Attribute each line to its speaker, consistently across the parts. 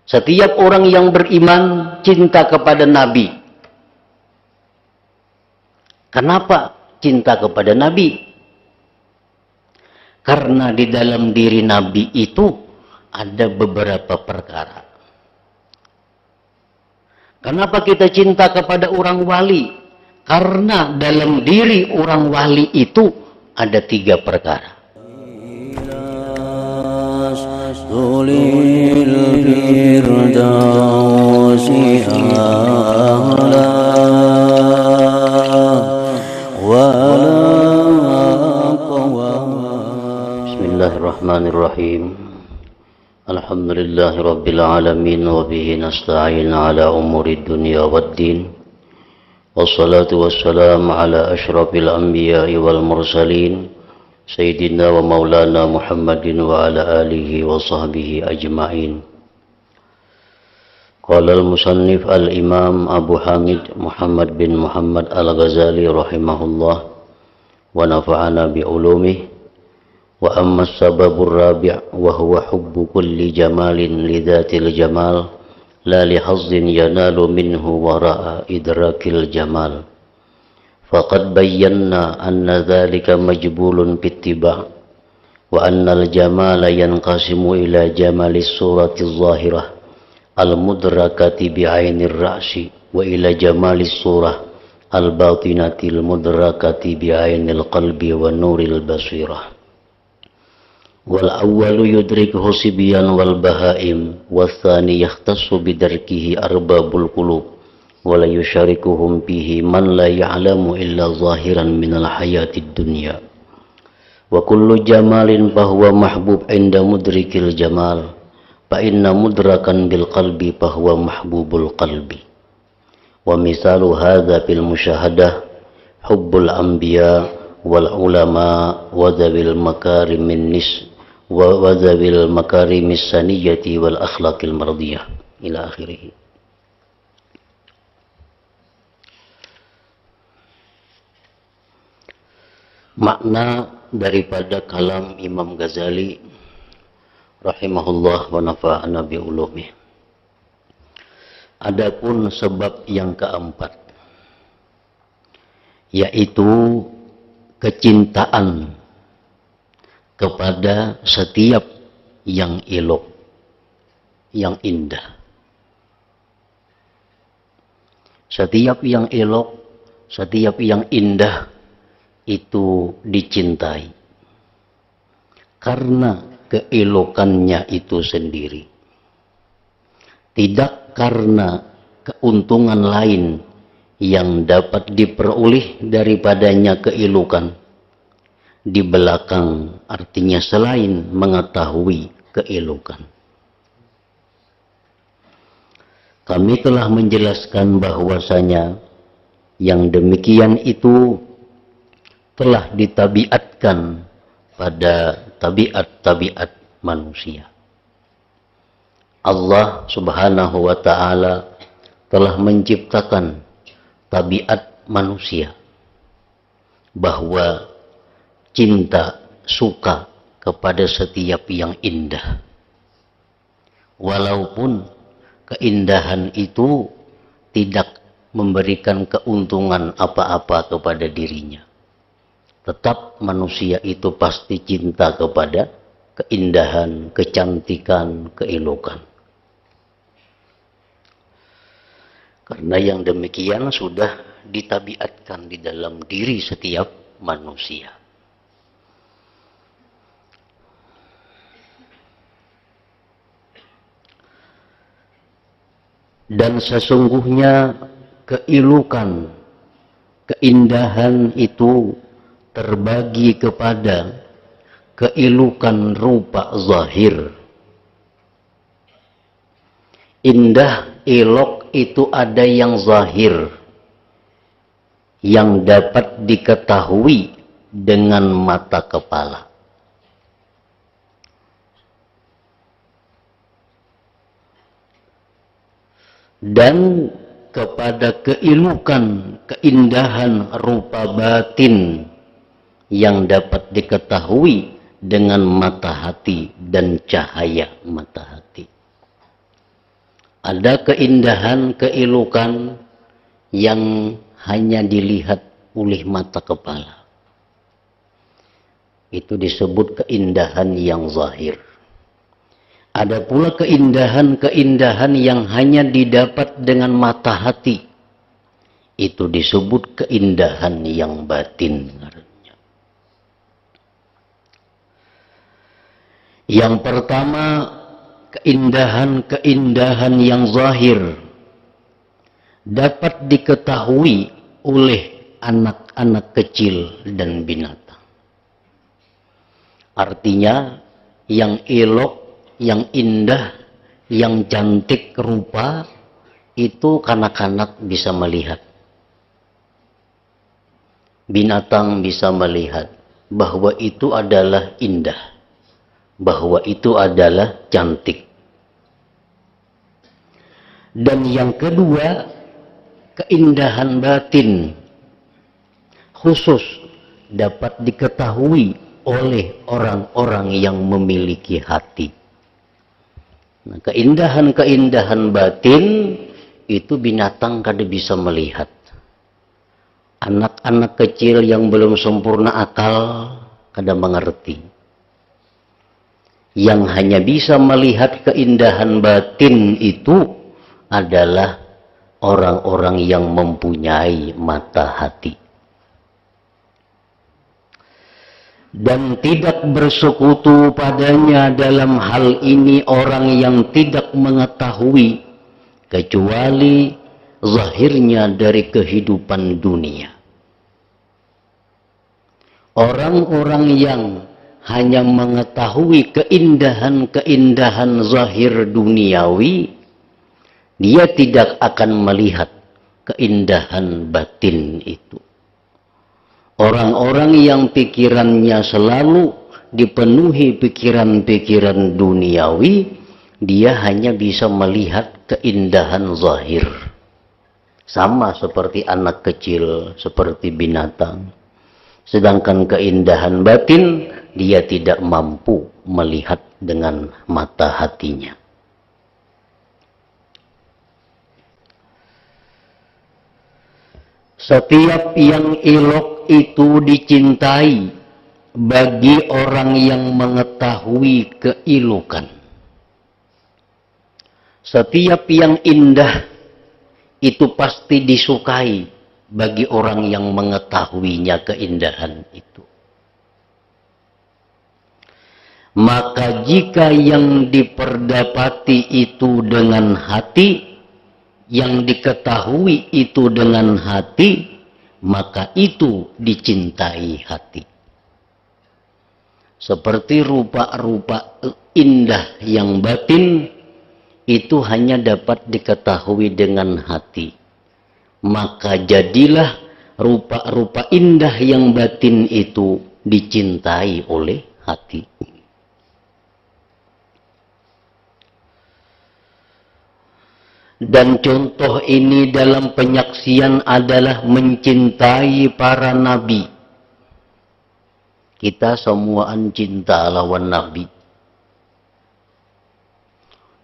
Speaker 1: Setiap orang yang beriman cinta kepada Nabi. Kenapa cinta kepada Nabi? Karena di dalam diri Nabi itu ada beberapa perkara. Kenapa kita cinta kepada orang wali? Karena dalam diri orang wali itu ada 3 perkara. Bismillahirrahmanirrahim. Alhamdulillahi rabbil alamin wa bihi nasta'in ala umuri dunya waddin. Wassalatu wassalamu ala asyrafil anbiya'i wal mursalin Sayyidina wa maulana Muhammadin wa ala alihi wa sahbihi ajma'in. Qala al-musannif al-imam Abu Hamid Muhammad bin Muhammad al-Ghazali rahimahullah wa nafa'ana bi'ulumihi. Wa amma as-sababur rabi' wa huwa hubbu kulli jamalin li dhatil jamal la li hazzin yanalu minhu wara'a idrakil jamal. Faqad bayyana anna dhalika majbulun bittiba' wa anna al-jamala yanqasimu ila jamalis surati zahirah al-mudrakati bi'ainir ra'si wa ila jamalis surah al-batinati al-mudrakati bi'ainil qalbi wa nuril basirah. Wal awwalu yudrikuhu sibyan wal bahaim wa tsani yahtassu bidarkihi arbabul qulub wala yusyarikuhum bihi man la ya'lamu illa zahiran minal hayatid dunya. Wa kullu jamalin fahuwa mahbub inda mudrikil jamal fa inna mudrakan bil qalbi fahuwa mahbubul qalbi. Wa misalu hadza fil musyahadah hubbul anbiya wal ulama wa dhabil makarimin nis wa dhabil makarimis saniyati wal akhlaqil mardiyah ila akhirih. Makna daripada kalam Imam Ghazali rahimahullah wa nafa'ana bi ulumih. Adapun sebab yang keempat, yaitu kecintaan kepada setiap yang elok, yang indah. Setiap yang elok, setiap yang indah itu dicintai karena keelokannya itu sendiri, tidak karena keuntungan lain yang dapat diperoleh daripadanya keelokan di belakang, artinya selain mengetahui keelokan. Kami telah menjelaskan bahwasanya yang demikian itu telah ditabiatkan pada tabiat-tabiat manusia. Allah subhanahu wa ta'ala telah menciptakan tabiat manusia bahwa cinta, suka kepada setiap yang indah. Walaupun keindahan itu tidak memberikan keuntungan apa-apa kepada dirinya, tetap manusia itu pasti cinta kepada keindahan, kecantikan, keelokan. Karena yang demikian sudah ditabiatkan di dalam diri setiap manusia. Dan sesungguhnya keelokan, keindahan itu terbagi kepada keelokan rupa zahir. Indah, elok itu ada yang zahir, yang dapat diketahui dengan mata kepala. Dan kepada keelokan, keindahan rupa batin yang dapat diketahui dengan mata hati dan cahaya mata hati. Ada keindahan, keelokan yang hanya dilihat oleh mata kepala. Itu disebut keindahan yang zahir. Ada pula keindahan-keindahan yang hanya didapat dengan mata hati. Itu disebut keindahan yang batin. Yang pertama, keindahan-keindahan yang zahir dapat diketahui oleh anak-anak kecil dan binatang. Artinya, yang elok, yang indah, yang cantik rupa, itu kanak-kanak bisa melihat. Binatang bisa melihat bahwa itu adalah indah, bahwa itu adalah cantik. Dan yang kedua, keindahan batin khusus dapat diketahui oleh orang-orang yang memiliki hati. Nah, keindahan-keindahan batin itu binatang kada bisa melihat. Anak-anak kecil yang belum sempurna akal kada mengerti. Yang hanya bisa melihat keindahan batin itu adalah orang-orang yang mempunyai mata hati. Dan tidak bersekutu padanya dalam hal ini orang yang tidak mengetahui kecuali zahirnya dari kehidupan dunia. Orang-orang yang hanya mengetahui keindahan-keindahan zahir duniawi, dia tidak akan melihat keindahan batin itu. Orang-orang yang pikirannya selalu dipenuhi pikiran-pikiran duniawi, dia hanya bisa melihat keindahan zahir. Sama seperti anak kecil, seperti binatang. Sedangkan keindahan batin, dia tidak mampu melihat dengan mata hatinya. Setiap yang elok itu dicintai bagi orang yang mengetahui keelokan. Setiap yang indah itu pasti disukai bagi orang yang mengetahuinya keindahan itu. Maka jika yang diperdapati itu dengan hati, yang diketahui itu dengan hati, maka itu dicintai hati. Seperti rupa-rupa indah yang batin, itu hanya dapat diketahui dengan hati. Maka jadilah rupa-rupa indah yang batin itu dicintai oleh hati. Dan contoh ini dalam penyaksian adalah mencintai para nabi. Kita semuaan cinta lawan nabi.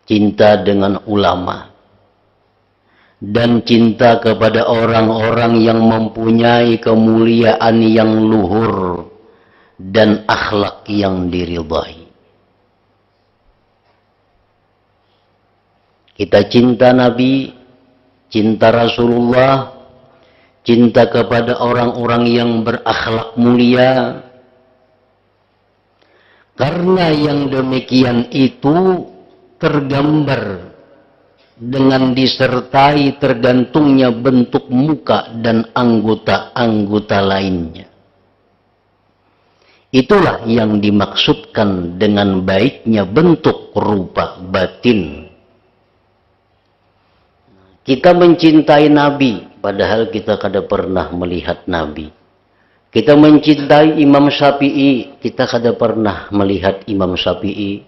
Speaker 1: Cinta dengan ulama. Dan cinta kepada orang-orang yang mempunyai kemuliaan yang luhur dan akhlak yang diridhai. Kita cinta Nabi, cinta Rasulullah, cinta kepada orang-orang yang berakhlak mulia. Karena yang demikian itu tergambar dengan disertai tergantungnya bentuk muka dan anggota-anggota lainnya. Itulah yang dimaksudkan dengan baiknya bentuk rupa batin. Kita mencintai Nabi, padahal kita kada pernah melihat Nabi. Kita mencintai Imam Syafi'i, kita kada pernah melihat Imam Syafi'i.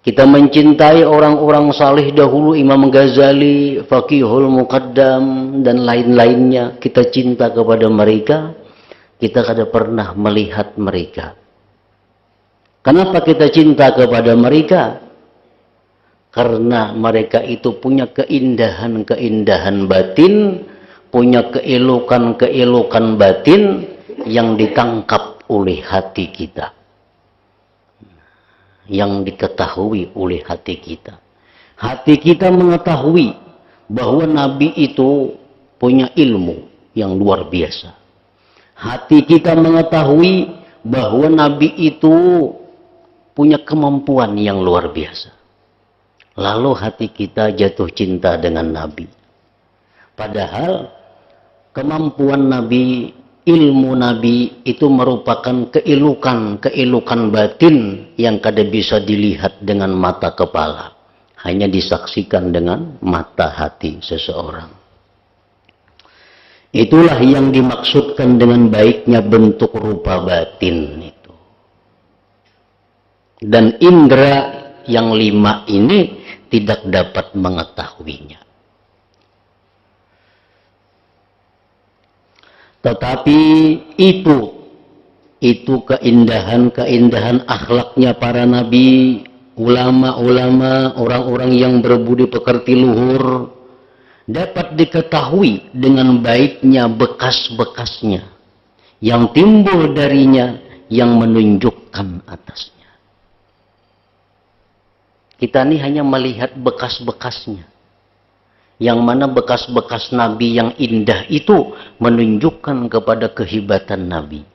Speaker 1: Kita mencintai orang-orang saleh dahulu, Imam Ghazali, Faqihul Muqaddam, dan lain-lainnya. Kita cinta kepada mereka, kita kada pernah melihat mereka. Kenapa kita cinta kepada mereka? Karena mereka itu punya keindahan-keindahan batin, punya keelokan-keelokan batin yang ditangkap oleh hati kita, yang diketahui oleh hati kita. Hati kita mengetahui bahwa Nabi itu punya ilmu yang luar biasa. Hati kita mengetahui bahwa Nabi itu punya kemampuan yang luar biasa. Lalu hati kita jatuh cinta dengan Nabi. Padahal kemampuan Nabi, ilmu Nabi itu merupakan keelokan batin yang kada bisa dilihat dengan mata kepala. Hanya disaksikan dengan mata hati seseorang. Itulah yang dimaksudkan dengan baiknya bentuk rupa batin itu. Dan indera yang 5 ini tidak dapat mengetahuinya. Tetapi itu keindahan-keindahan akhlaknya para nabi, ulama-ulama, orang-orang yang berbudi pekerti luhur, dapat diketahui dengan baiknya bekas-bekasnya yang timbul darinya yang menunjukkan atasnya. Kita ini hanya melihat bekas-bekasnya. Yang mana bekas-bekas Nabi yang indah itu menunjukkan kepada kehebatan Nabi.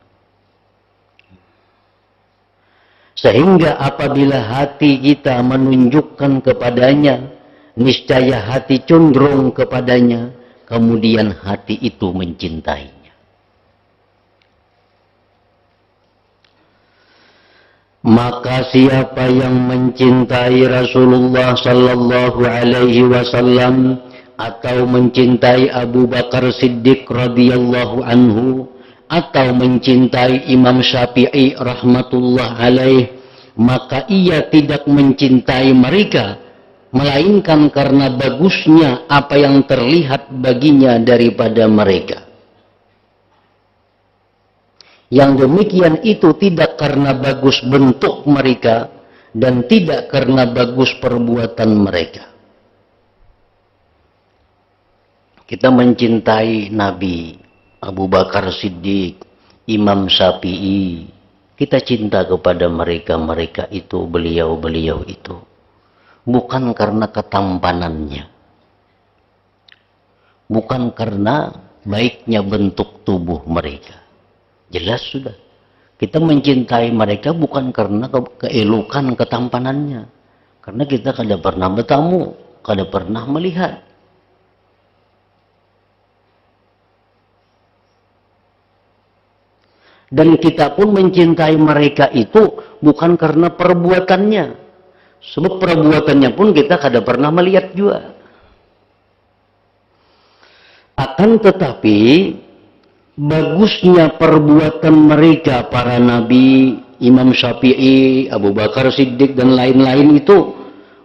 Speaker 1: Sehingga apabila hati kita menunjukkan kepadanya, niscaya hati cenderung kepadanya, kemudian hati itu mencintainya. Maka siapa yang mencintai Rasulullah sallallahu alaihi wasallam atau mencintai Abu Bakar Siddiq radhiyallahu anhu atau mencintai Imam Syafi'i rahmatullah alaih, maka ia tidak mencintai mereka melainkan karena bagusnya apa yang terlihat baginya daripada mereka. Yang demikian itu tidak karena bagus bentuk mereka dan tidak karena bagus perbuatan mereka. Kita mencintai Nabi, Abu Bakar Siddiq, Imam Syafi'i. Kita cinta kepada mereka itu, beliau-beliau itu. Bukan karena ketampanannya. Bukan karena baiknya bentuk tubuh mereka. Jelas sudah. Kita mencintai mereka bukan karena keelokan ketampanannya. Karena kita kada pernah bertemu, kada pernah melihat. Dan kita pun mencintai mereka itu bukan karena perbuatannya. Sebab perbuatannya pun kita kada pernah melihat juga. Akan tetapi bagusnya perbuatan mereka, para nabi, Imam Syafi'i, Abu Bakar Siddiq dan lain-lain itu,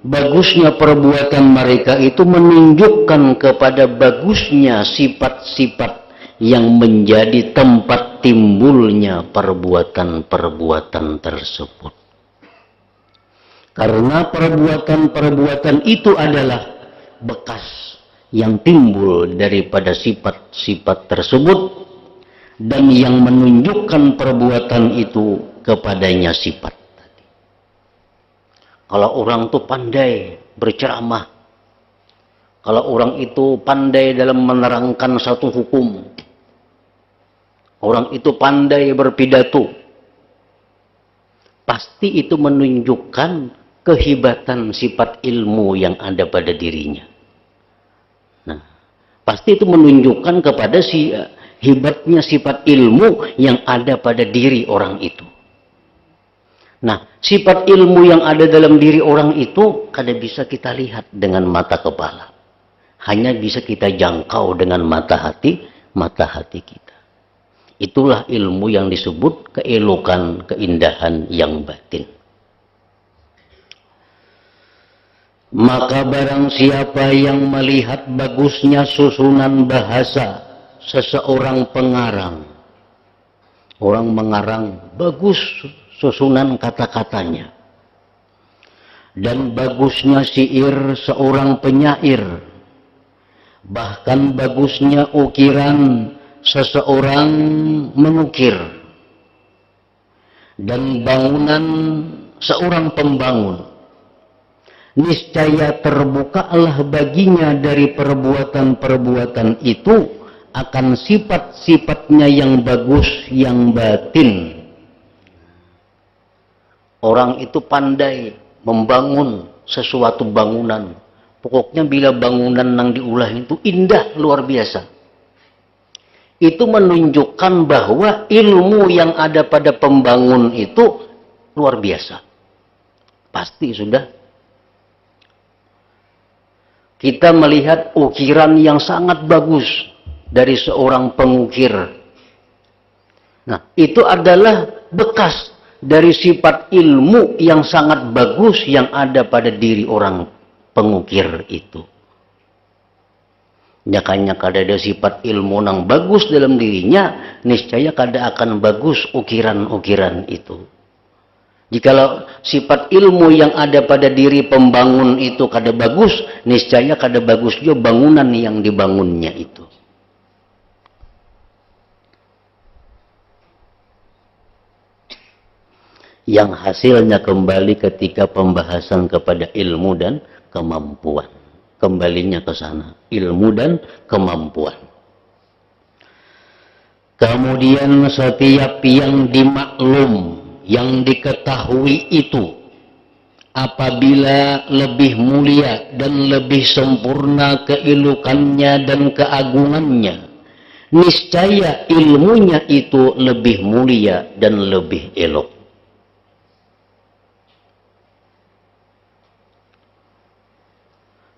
Speaker 1: bagusnya perbuatan mereka itu menunjukkan kepada bagusnya sifat-sifat yang menjadi tempat timbulnya perbuatan-perbuatan tersebut. Karena perbuatan-perbuatan itu adalah bekas yang timbul daripada sifat-sifat tersebut, dan yang menunjukkan perbuatan itu kepadanya sifat. Kalau orang itu pandai berceramah, kalau orang itu pandai dalam menerangkan satu hukum, orang itu pandai berpidato, pasti itu menunjukkan kehebatan sifat ilmu yang ada pada dirinya. Nah, pasti itu menunjukkan kepada hebatnya sifat ilmu yang ada pada diri orang itu. Nah, sifat ilmu yang ada dalam diri orang itu kada bisa kita lihat dengan mata kepala. Hanya bisa kita jangkau dengan mata hati kita. Itulah ilmu yang disebut keelokan, keindahan yang batin. Maka barang siapa yang melihat bagusnya susunan bahasa seseorang pengarang, orang mengarang bagus susunan kata-katanya, dan bagusnya syair seorang penyair, bahkan bagusnya ukiran seseorang mengukir, dan bangunan seorang pembangun. Niscaya terbukalah baginya dari perbuatan-perbuatan itu akan sifat-sifatnya yang bagus, yang batin. Orang itu pandai membangun sesuatu bangunan. Pokoknya bila bangunan yang diulah itu indah luar biasa. Itu menunjukkan bahwa ilmu yang ada pada pembangun itu luar biasa. Pasti sudah. Kita melihat ukiran yang sangat bagus dari seorang pengukir. Nah, itu adalah bekas dari sifat ilmu yang sangat bagus yang ada pada diri orang pengukir itu. Nyakanya kada ada sifat ilmu yang bagus dalam dirinya, niscaya kada akan bagus ukiran-ukiran itu. Jikalau sifat ilmu yang ada pada diri pembangun itu kada bagus, niscaya kada bagus juga bangunan yang dibangunnya itu. Yang hasilnya kembali ketika pembahasan kepada ilmu dan kemampuan. Kembalinya ke sana, ilmu dan kemampuan. Kemudian setiap yang dimaklum, yang diketahui itu, apabila lebih mulia dan lebih sempurna keelokannya dan keagungannya, niscaya ilmunya itu lebih mulia dan lebih elok.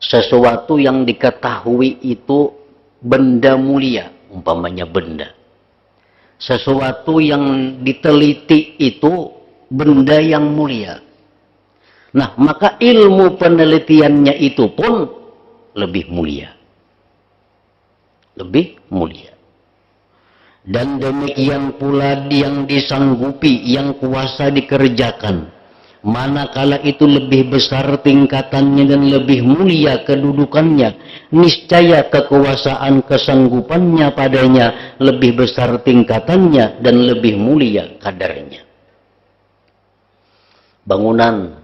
Speaker 1: Sesuatu yang diketahui itu benda mulia, umpamanya benda. Sesuatu yang diteliti itu benda yang mulia. Nah, maka ilmu penelitiannya itu pun lebih mulia. Lebih mulia. Dan demikian pula yang disanggupi, yang kuasa dikerjakan. Manakala itu lebih besar tingkatannya dan lebih mulia kedudukannya, niscaya kekuasaan kesanggupannya padanya lebih besar tingkatannya dan lebih mulia kadarnya. Bangunan.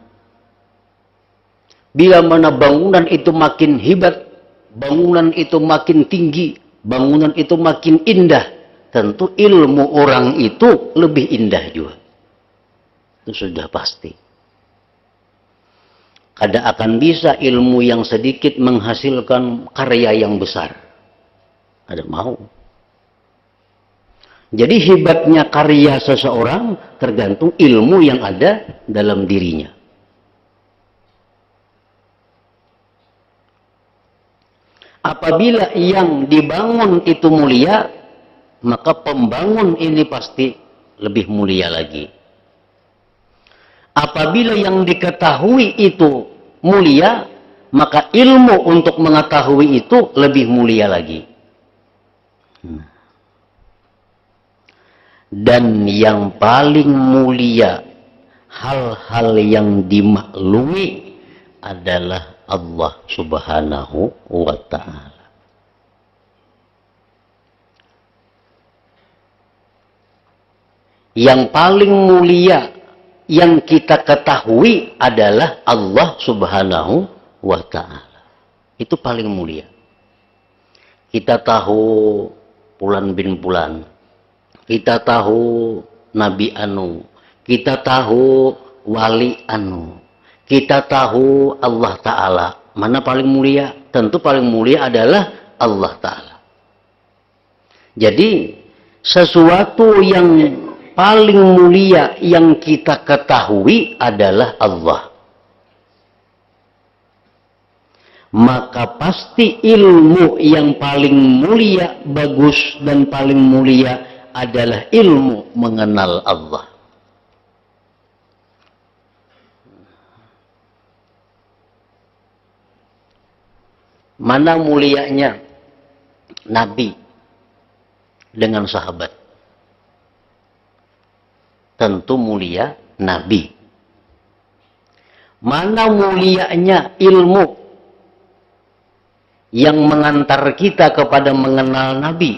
Speaker 1: Bila mana bangunan itu makin hebat, bangunan itu makin tinggi, bangunan itu makin indah, tentu ilmu orang itu lebih indah juga. Itu sudah pasti. Kada akan bisa ilmu yang sedikit menghasilkan karya yang besar. Ada mau. Jadi hebatnya karya seseorang tergantung ilmu yang ada dalam dirinya. Apabila yang dibangun itu mulia, maka pembangun ini pasti lebih mulia lagi. Apabila yang diketahui itu mulia, maka ilmu untuk mengetahui itu lebih mulia lagi. Dan yang paling mulia, hal-hal yang dimaklumi adalah Allah Subhanahu wa Ta'ala. Yang paling mulia yang kita ketahui adalah Allah Subhanahu wa Ta'ala. Itu paling mulia. Kita tahu Fulan bin Fulan. Kita tahu Nabi anu. Kita tahu wali anu. Kita tahu Allah Ta'ala. Mana paling mulia? Tentu paling mulia adalah Allah Ta'ala. Jadi sesuatu yang paling mulia yang kita ketahui adalah Allah. Maka pasti ilmu yang paling mulia, bagus dan paling mulia adalah ilmu mengenal Allah. Mana mulianya Nabi dengan sahabat? Tentu mulia Nabi. Mana mulianya ilmu yang mengantar kita kepada mengenal Nabi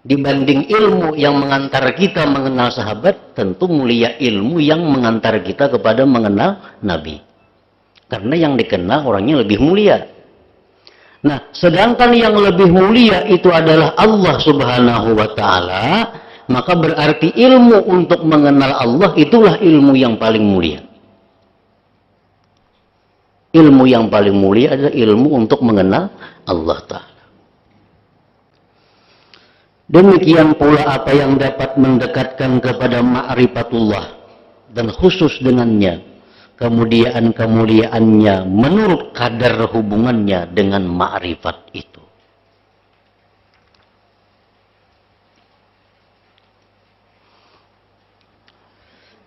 Speaker 1: dibanding ilmu yang mengantar kita mengenal sahabat. Tentu mulia ilmu yang mengantar kita kepada mengenal Nabi, karena yang dikenal orangnya lebih mulia. Nah, sedangkan yang lebih mulia itu adalah Allah Subhanahu wa Ta'ala, maka berarti ilmu untuk mengenal Allah itulah ilmu yang paling mulia. Ilmu yang paling mulia adalah ilmu untuk mengenal Allah Ta'ala. Demikian pula apa yang dapat mendekatkan kepada ma'rifatullah dan khusus dengannya kemuliaan-kemuliaannya menurut kadar hubungannya dengan ma'rifat itu.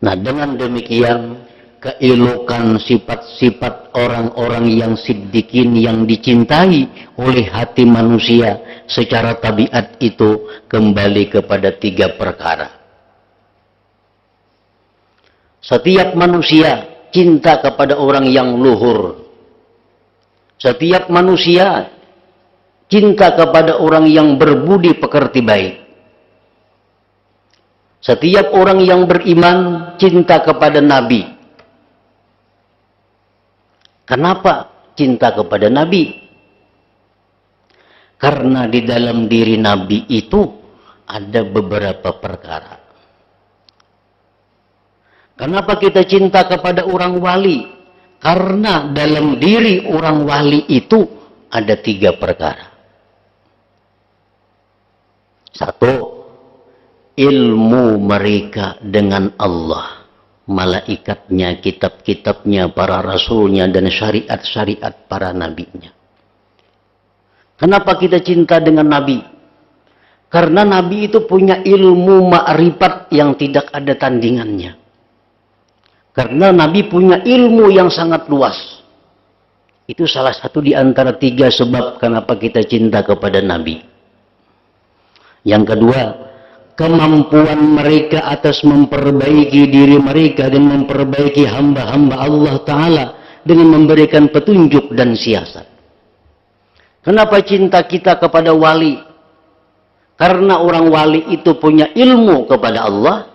Speaker 1: Nah, dengan demikian keelokan sifat-sifat orang-orang yang siddiqin yang dicintai oleh hati manusia secara tabiat itu kembali kepada 3 perkara. Setiap manusia cinta kepada orang yang luhur. Setiap manusia cinta kepada orang yang berbudi pekerti baik. Setiap orang yang beriman cinta kepada Nabi. Kenapa cinta kepada Nabi? Karena di dalam diri Nabi itu ada beberapa perkara. Kenapa kita cinta kepada orang wali? Karena dalam diri orang wali itu ada 3 perkara. 1, ilmu mereka dengan Allah, malaikatnya, kitab-kitabnya, para rasulnya, dan syariat-syariat para nabinya. Kenapa kita cinta dengan Nabi? Karena Nabi itu punya ilmu ma'rifat yang tidak ada tandingannya. Karena Nabi punya ilmu yang sangat luas. Itu salah satu di antara 3 sebab kenapa kita cinta kepada Nabi. Yang kedua, kemampuan mereka atas memperbaiki diri mereka dan memperbaiki hamba-hamba Allah Ta'ala dengan memberikan petunjuk dan siasat. Kenapa cinta kita kepada wali? Karena orang wali itu punya ilmu kepada Allah.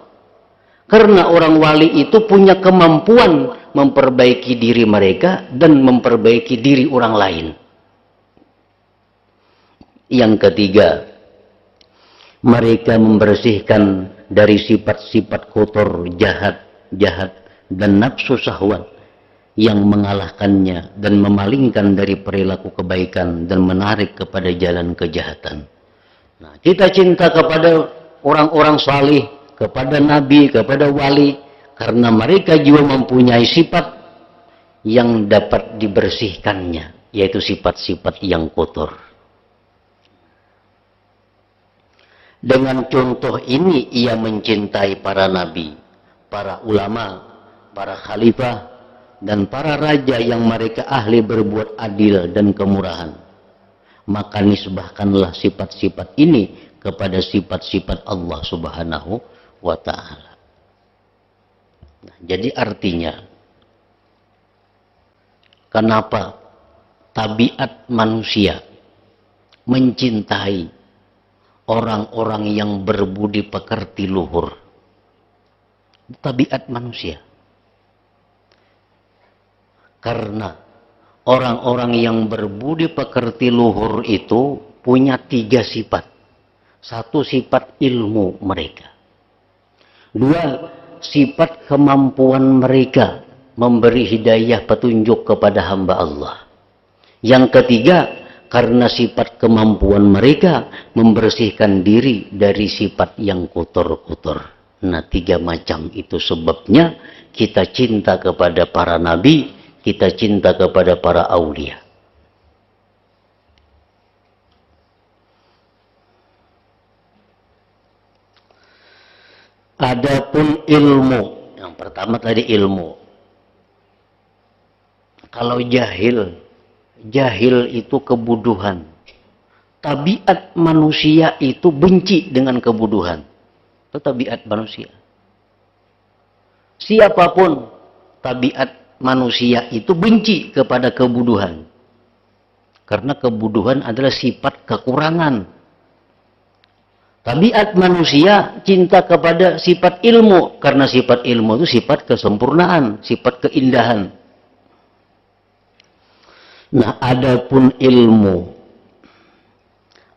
Speaker 1: Karena orang wali itu punya kemampuan memperbaiki diri mereka dan memperbaiki diri orang lain. Yang ketiga, mereka membersihkan dari sifat-sifat kotor, jahat, dan nafsu syahwat yang mengalahkannya dan memalingkan dari perilaku kebaikan dan menarik kepada jalan kejahatan. Nah, kita cinta kepada orang-orang salih, kepada nabi, kepada wali, karena mereka juga mempunyai sifat yang dapat dibersihkannya, yaitu sifat-sifat yang kotor. Dengan contoh ini ia mencintai para nabi, para ulama, para khalifah, dan para raja yang mereka ahli berbuat adil dan kemurahan. Maka nisbahkanlah sifat-sifat ini kepada sifat-sifat Allah Subhanahu wa Ta'ala. Nah, jadi artinya, kenapa tabiat manusia mencintai orang-orang yang berbudi pekerti luhur? Tabiat manusia. Karena orang-orang yang berbudi pekerti luhur itu punya 3 sifat. 1, sifat ilmu mereka. 2, sifat kemampuan mereka memberi hidayah petunjuk kepada hamba Allah. Yang ketiga, karena sifat kemampuan mereka membersihkan diri dari sifat yang kotor-kotor. Nah, 3 macam itu sebabnya kita cinta kepada para nabi, kita cinta kepada para aulia. Adapun ilmu, yang pertama tadi ilmu. Kalau jahil itu kebodohan. Tabiat manusia itu benci dengan kebodohan. Itu tabiat manusia. Siapapun tabiat manusia itu benci kepada kebodohan. Karena kebodohan adalah sifat kekurangan. Tabiat manusia cinta kepada sifat ilmu. Karena sifat ilmu itu sifat kesempurnaan, sifat keindahan. Nah, adapun ilmu,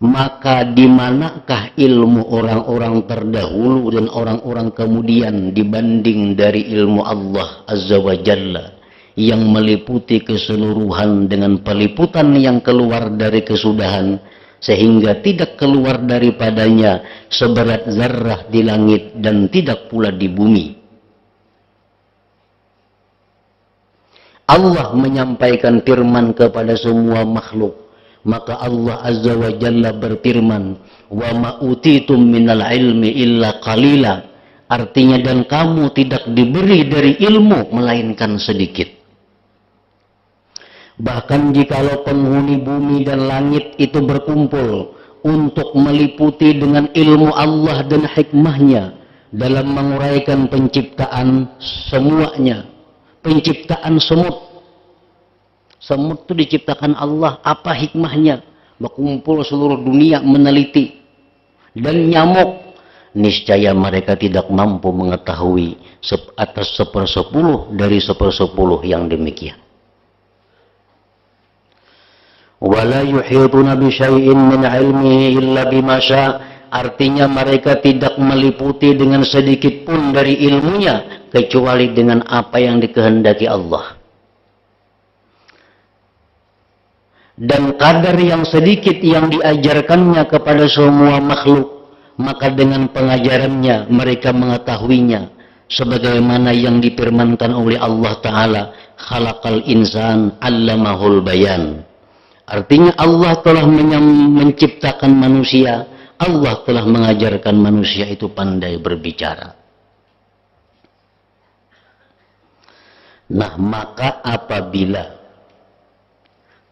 Speaker 1: maka di manakah ilmu orang-orang terdahulu dan orang-orang kemudian dibanding dari ilmu Allah Azza wa Jalla yang meliputi keseluruhan dengan peliputan yang keluar dari kesudahan sehingga tidak keluar daripadanya seberat zarrah di langit dan tidak pula di bumi. Allah menyampaikan firman kepada semua makhluk. Maka Allah Azza wa Jalla berfirman, "Wa ma utitum minal ilmi illa qalila." Artinya, dan kamu tidak diberi dari ilmu melainkan sedikit. Bahkan jikalau penghuni bumi dan langit itu berkumpul untuk meliputi dengan ilmu Allah dan hikmahnya dalam menguraikan penciptaan semuanya, penciptaan semut. Semut itu diciptakan Allah, apa hikmahnya? Berkumpul seluruh dunia meneliti. Dan nyamuk, niscaya mereka tidak mampu mengetahui atas 1/10 dari 1/10 yang demikian. Wala yuhituna bi syai'in min 'ilmihi illa bima syaa. Artinya mereka tidak meliputi dengan sedikit pun dari ilmunya kecuali dengan apa yang dikehendaki Allah. Dan kadar yang sedikit yang diajarkannya kepada semua makhluk, maka dengan pengajarannya mereka mengetahuinya sebagaimana yang difirmankan oleh Allah Ta'ala, khalaqal insan 'allamahul bayan. Artinya Allah telah menciptakan manusia, Allah telah mengajarkan manusia itu pandai berbicara. Nah, maka apabila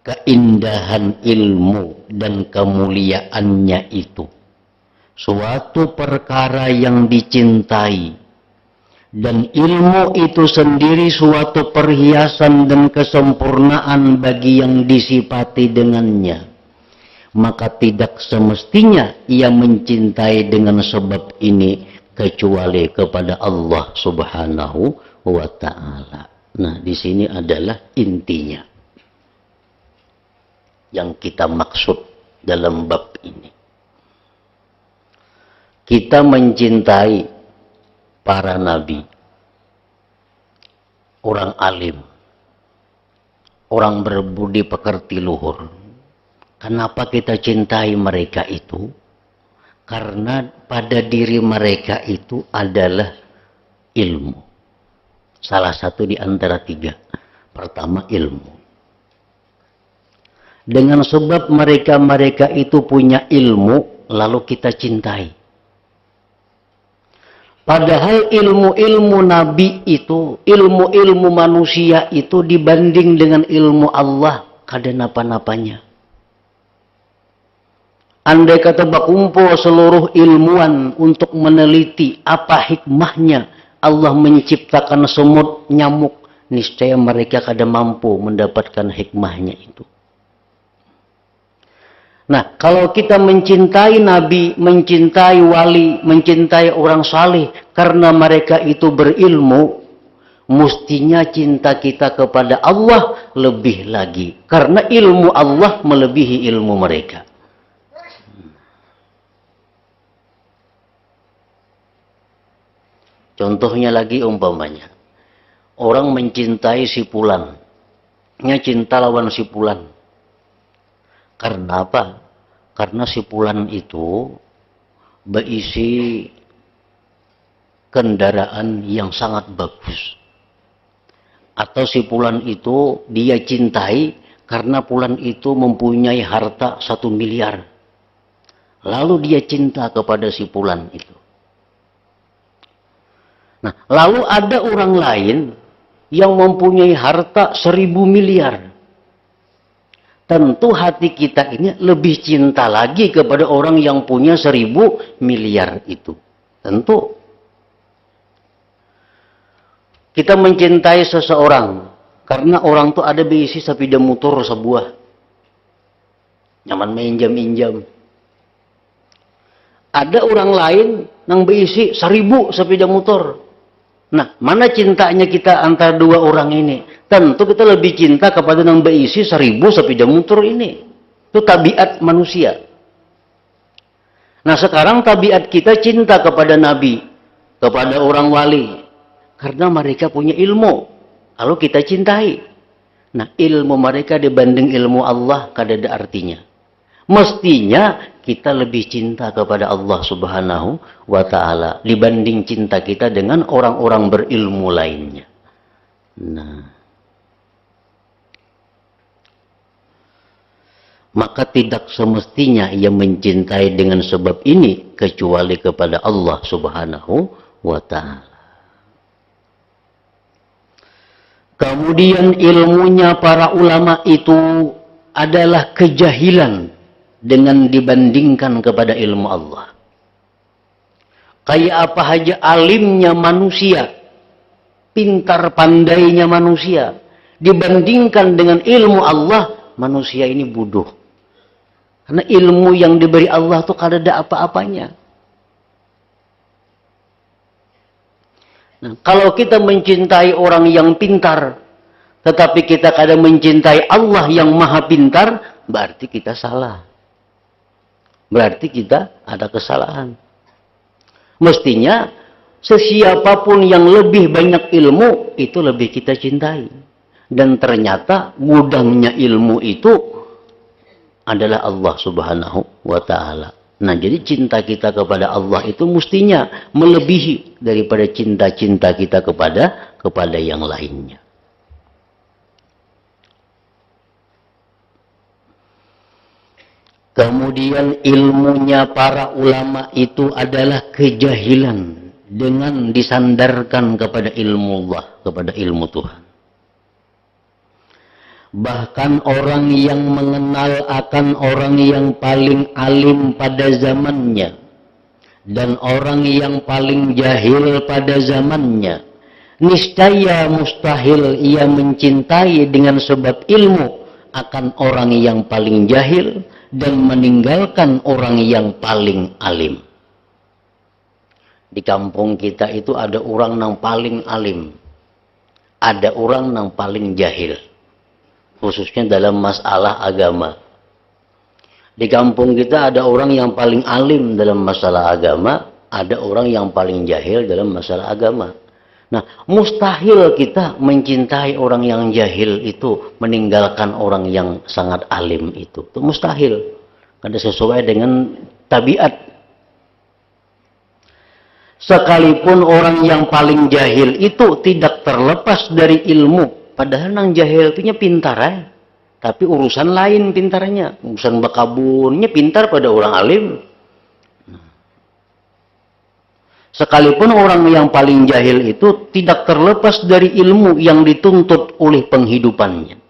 Speaker 1: keindahan ilmu dan kemuliaannya itu suatu perkara yang dicintai, dan ilmu itu sendiri suatu perhiasan dan kesempurnaan bagi yang disifati dengannya, maka tidak semestinya ia mencintai dengan sebab ini kecuali kepada Allah Subhanahu wa Ta'ala. Nah, di sini adalah intinya yang kita maksud dalam bab ini. Kita mencintai para nabi, orang alim, orang berbudi pekerti luhur. Kenapa kita cintai mereka itu? Karena pada diri mereka itu adalah ilmu. Salah satu di antara tiga. Pertama, ilmu. Dengan sebab mereka itu punya ilmu, lalu kita cintai. Padahal ilmu-ilmu nabi itu, ilmu-ilmu manusia itu dibanding dengan ilmu Allah, kada napa-napanya. Andai kata berkumpul seluruh ilmuwan untuk meneliti apa hikmahnya Allah menciptakan semut, nyamuk, niscaya mereka kada mampu mendapatkan hikmahnya itu. Nah, kalau kita mencintai nabi, mencintai wali, mencintai orang saleh karena mereka itu berilmu, mestinya cinta kita kepada Allah lebih lagi. Karena ilmu Allah melebihi ilmu mereka. Contohnya lagi umpamanya, orang mencintai si fulan, cinta lawan si fulan. Karena apa? Karena si fulan itu berisi kendaraan yang sangat bagus. Atau si fulan itu dia cintai karena fulan itu mempunyai harta 1 miliar. Lalu dia cinta kepada si fulan itu. Nah, lalu ada orang lain yang mempunyai harta 1000 miliar. Tentu hati kita ini lebih cinta lagi kepada orang yang punya 1000 miliar itu. Tentu. Kita mencintai seseorang Karena orang tuh ada beisi sepeda motor sebuah. Nyaman minjam-minjam. Ada orang lain yang beisi 1000 sepeda motor. Nah, mana cintanya kita antara dua orang ini? Tentu kita lebih cinta kepada yang beisi 1000 sepeda motor ini. Itu tabiat manusia. Nah, sekarang tabiat kita cinta kepada Nabi, kepada orang wali. Karena mereka punya ilmu. Lalu kita cintai. Nah, ilmu mereka dibanding ilmu Allah kada ada artinya. Mestinya kita lebih cinta kepada Allah Subhanahu wa ta'ala dibanding cinta kita dengan orang-orang berilmu lainnya. Nah, maka tidak semestinya ia mencintai dengan sebab ini kecuali kepada Allah Subhanahu wa ta'ala. Kemudian ilmunya para ulama itu adalah kejahilan dengan dibandingkan kepada ilmu Allah. Kayak apa aja alimnya manusia, pintar pandainya manusia, dibandingkan dengan ilmu Allah, manusia ini bodoh. Karena ilmu yang diberi Allah itu kada ada apa-apanya. Nah, kalau kita mencintai orang yang pintar, tetapi kita kadang mencintai Allah yang maha pintar, berarti kita salah. Berarti kita ada kesalahan. Mestinya, sesiapapun yang lebih banyak ilmu, itu lebih kita cintai. Dan ternyata, gudangnya ilmu itu adalah Allah Subhanahu wa ta'ala. Nah, jadi cinta kita kepada Allah itu mestinya melebihi daripada cinta-cinta kita kepada yang lainnya. Kemudian ilmunya para ulama itu adalah kejahilan dengan disandarkan kepada ilmu Allah, kepada ilmu Tuhan. Bahkan orang yang mengenal akan orang yang paling alim pada zamannya dan orang yang paling jahil pada zamannya, niscaya mustahil ia mencintai dengan sebab ilmu akan orang yang paling jahil dan meninggalkan orang yang paling alim. Di kampung kita itu ada orang yang paling alim, ada orang yang paling jahil, khususnya dalam masalah agama. Di kampung kita ada orang yang paling alim dalam masalah agama, ada orang yang paling jahil dalam masalah agama. Nah, mustahil kita mencintai orang yang jahil itu meninggalkan orang yang sangat alim itu. Itu mustahil. Karena sesuai dengan tabiat. Sekalipun orang yang paling jahil itu tidak terlepas dari ilmu. Padahal yang jahil punya pintar tapi urusan lain pintarnya. Urusan bakabunnya pintar pada orang alim. Sekalipun orang yang paling jahil itu tidak terlepas dari ilmu yang dituntut oleh penghidupannya.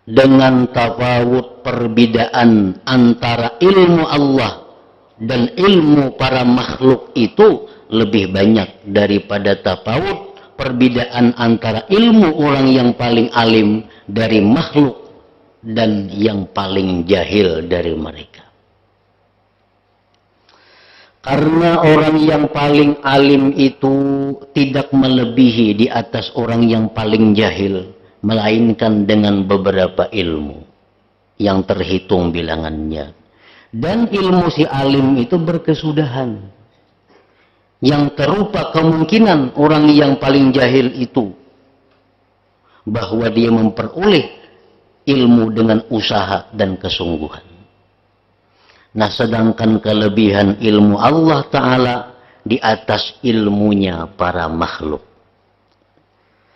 Speaker 1: Dengan tafawut perbedaan antara ilmu Allah dan ilmu para makhluk itu lebih banyak daripada tafawut perbedaan antara ilmu orang yang paling alim dari makhluk dan yang paling jahil dari mereka. Karena orang yang paling alim itu tidak melebihi di atas orang yang paling jahil, melainkan dengan beberapa ilmu yang terhitung bilangannya. Dan ilmu si alim itu berkesudahan. Yang terupa kemungkinan orang yang paling jahil itu, bahwa dia memperoleh ilmu dengan usaha dan kesungguhan. Nah, sedangkan kelebihan ilmu Allah Ta'ala di atas ilmunya para makhluk.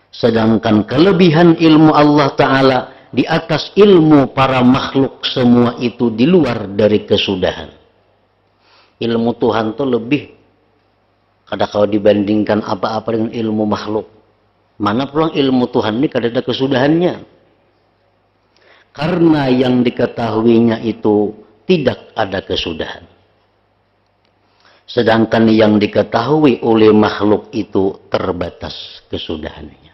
Speaker 1: Sedangkan kelebihan ilmu Allah Ta'ala di atas ilmu para makhluk, semua itu di luar dari kesudahan. Ilmu Tuhan itu lebih, kada kalau dibandingkan apa-apa dengan ilmu makhluk. Mana pulang ilmu Tuhan ini kada ada kesudahannya. Karena yang diketahuinya itu tidak ada kesudahan. Sedangkan yang diketahui oleh makhluk itu terbatas kesudahannya.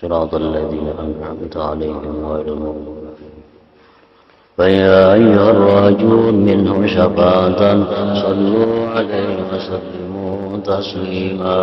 Speaker 1: صراط الذين أنعمت عليهم غير المغضوب عليهم. فيا أيها الراجون منهم شفاعة صلوا عليه وسلموا تسليما.